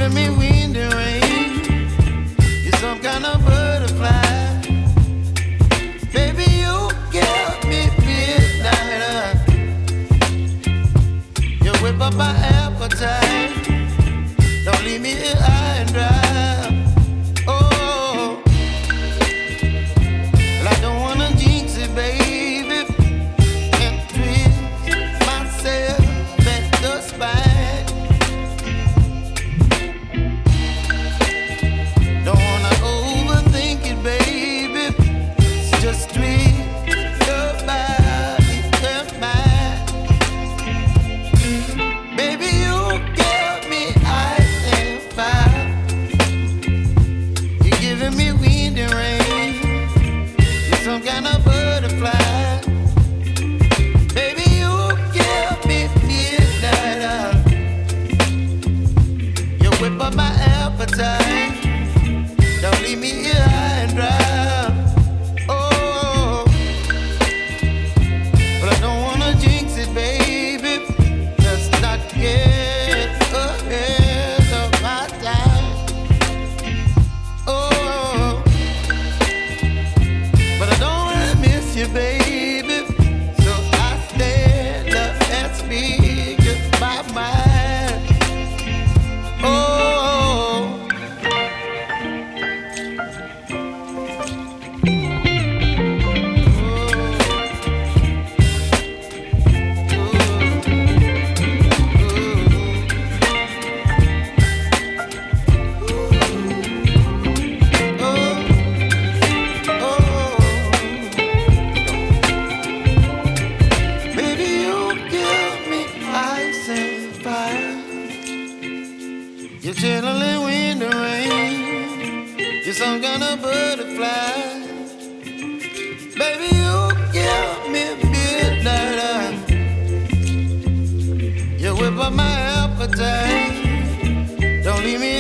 giving me wind and rain. You're some kind of butterfly. Baby, you give me midnight. You whip up my appetite. Don't leave me here high and dry. Oh, well, I don't wanna jinx it, baby, and twist myself at the spine. Don't wanna overthink it, baby. It's just twist your body and mine. Baby, you give me ice and fire. You're giving me wind and rain. You're some kind of butterfly. Baby, you give me midnight. You whip up my appetite. Don't leave me here high and dry. Oh, but I don't wanna jinx it, baby. Let's not get ahead of my time. Oh, but I don't wanna miss you, baby. So I stand up and speak my mind. Oh. Baby, you give me ice and fire. You're chilling wind and rain. You're some kind of butterfly. Baby, you give me midnight. You whip up my appetite. Don't leave me